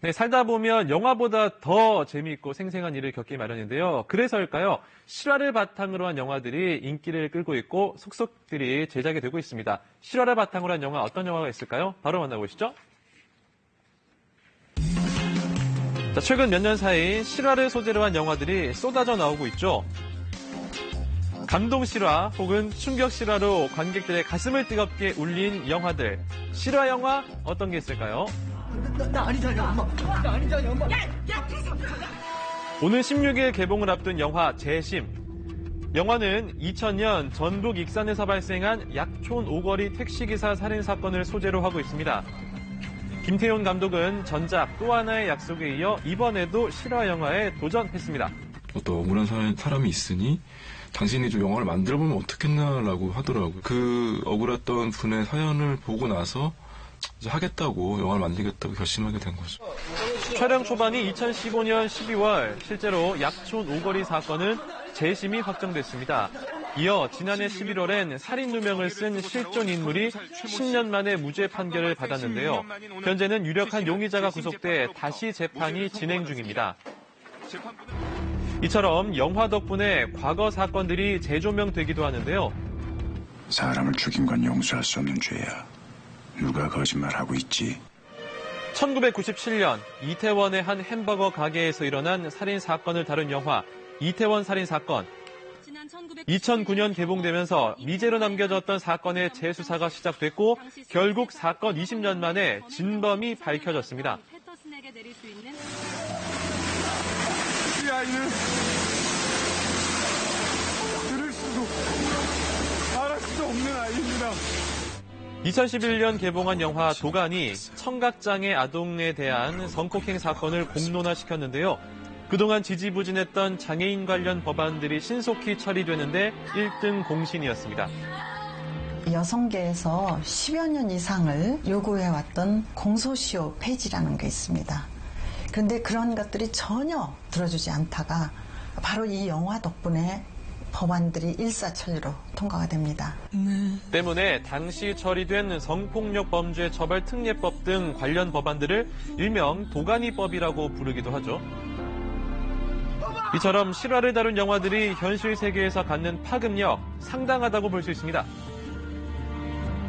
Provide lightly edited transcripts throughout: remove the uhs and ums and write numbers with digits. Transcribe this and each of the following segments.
네, 살다 보면 영화보다 더 재미있고 생생한 일을 겪기 마련인데요. 그래서일까요? 실화를 바탕으로 한 영화들이 인기를 끌고 있고 속속들이 제작이 되고 있습니다. 실화를 바탕으로 한 영화 어떤 영화가 있을까요? 바로 만나보시죠. 자, 최근 몇 년 사이 실화를 소재로 한 영화들이 쏟아져 나오고 있죠. 감동 실화 혹은 충격 실화로 관객들의 가슴을 뜨겁게 울린 영화들. 실화 영화 어떤 게 있을까요? 나 아니잖아, 엄마. 나 아니잖아, 엄마. 오늘 16일 개봉을 앞둔 영화 재심. 영화는 2000년 전북 익산에서 발생한 약촌 오거리 택시기사 살인 사건을 소재로 하고 있습니다. 김태훈 감독은 전작 또 하나의 약속에 이어 이번에도 실화 영화에 도전했습니다. 어떤 억울한 사람이 있으니 당신이 좀 영화를 만들어보면 어떻겠나라고 하더라고요. 그 억울했던 분의 사연을 보고 나서 이제 하겠다고, 영화를 만들겠다고 결심하게 된 거죠. 촬영 초반이 2015년 12월, 실제로 약촌 오거리 사건은 재심이 확정됐습니다. 이어 지난해 11월엔 살인 누명을 쓴 실존 인물이 10년 만에 무죄 판결을 받았는데요. 현재는 유력한 용의자가 구속돼 다시 재판이 진행 중입니다. 이처럼 영화 덕분에 과거 사건들이 재조명되기도 하는데요. 사람을 죽인 건 용서할 수 없는 죄야. 누가 거짓말하고 있지? 1997년 이태원의 한 햄버거 가게에서 일어난 살인 사건을 다룬 영화 이태원 살인 사건. 2009년 개봉되면서 미제로 남겨졌던 사건의 재수사가 시작됐고 결국 사건 20년 만에 진범이 밝혀졌습니다. 이 아이는 들을 수도 말할 수도 없는 아이입니다. 2011년 개봉한 영화 도가니 청각장애 아동에 대한 성폭행 사건을 공론화시켰는데요. 그동안 지지부진했던 장애인 관련 법안들이 신속히 처리되는데 1등 공신이었습니다. 여성계에서 10여 년 이상을 요구해왔던 공소시효 폐지라는 게 있습니다. 그런데 그런 것들이 전혀 들어주지 않다가 바로 이 영화 덕분에 법안들이 일사천리로 통과가 됩니다. 때문에 당시 처리된 성폭력 범죄 처벌 특례법 등 관련 법안들을 일명 도가니법이라고 부르기도 하죠. 이처럼 실화를 다룬 영화들이 현실 세계에서 갖는 파급력 상당하다고 볼 수 있습니다.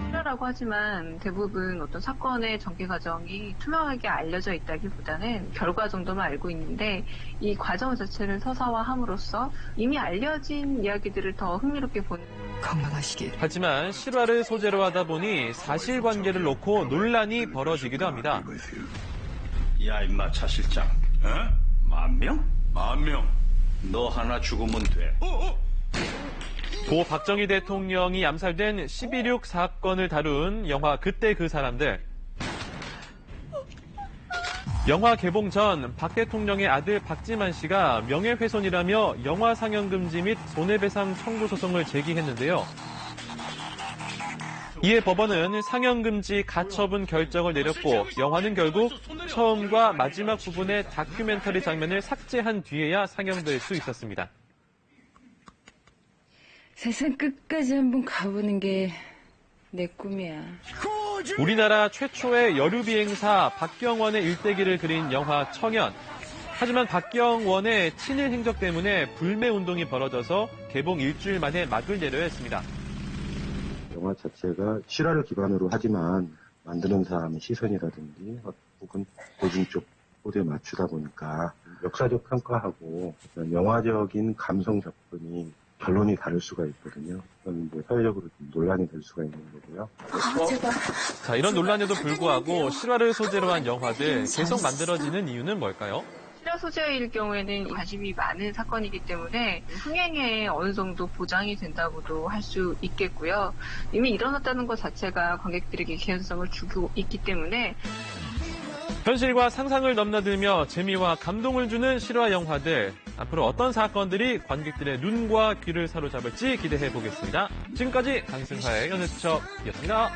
실화라고 하지만 대부분 어떤 사건의 전개 과정이 투명하게 알려져 있다기보다는 결과 정도만 알고 있는데 이 과정 자체를 서사화함으로써 이미 알려진 이야기들을 더 흥미롭게 보는. 건강하시길. 하지만 실화를 소재로 하다 보니 사실관계를 놓고 논란이 벌어지기도 합니다. 야 임마 차 실장, 어? 10,000명? 10,000명. 너 하나 죽으면 돼. 고 박정희 대통령이 암살된 12.6 사건을 다룬 영화 그때 그 사람들. 영화 개봉 전 박 대통령의 아들 박지만 씨가 명예훼손이라며 영화 상영 금지 및 손해배상 청구 소송을 제기했는데요. 이에 법원은 상영 금지 가처분 결정을 내렸고 영화는 결국 처음과 마지막 부분의 다큐멘터리 장면을 삭제한 뒤에야 상영될 수 있었습니다. 세상 끝까지 한번 가보는 게 내 꿈이야. 우리나라 최초의 여류비행사 박경원의 일대기를 그린 영화 청년. 하지만 박경원의 친일 행적 때문에 불매운동이 벌어져서 개봉 일주일 만에 막을 내려야 했습니다. 영화 자체가 실화를 기반으로 하지만 만드는 사람의 시선이라든지 혹은 대중 쪽 코드에 맞추다 보니까 역사적 평가하고 영화적인 감성 접근이 결론이 다를 수가 있거든요. 그건 뭐 사회적으로 논란이 될 수가 있는 거고요. 자, 이런 논란에도 불구하고 실화를 소재로 한 영화들 계속 만들어지는 이유는 뭘까요? 실화 소재일 경우에는 관심이 많은 사건이기 때문에 흥행에 어느 정도 보장이 된다고도 할 수 있겠고요. 이미 일어났다는 것 자체가 관객들에게 개연성을 주고 있기 때문에 현실과 상상을 넘나들며 재미와 감동을 주는 실화 영화들. 앞으로 어떤 사건들이 관객들의 눈과 귀를 사로잡을지 기대해 보겠습니다. 지금까지 강승화의 연애수첩이었습니다.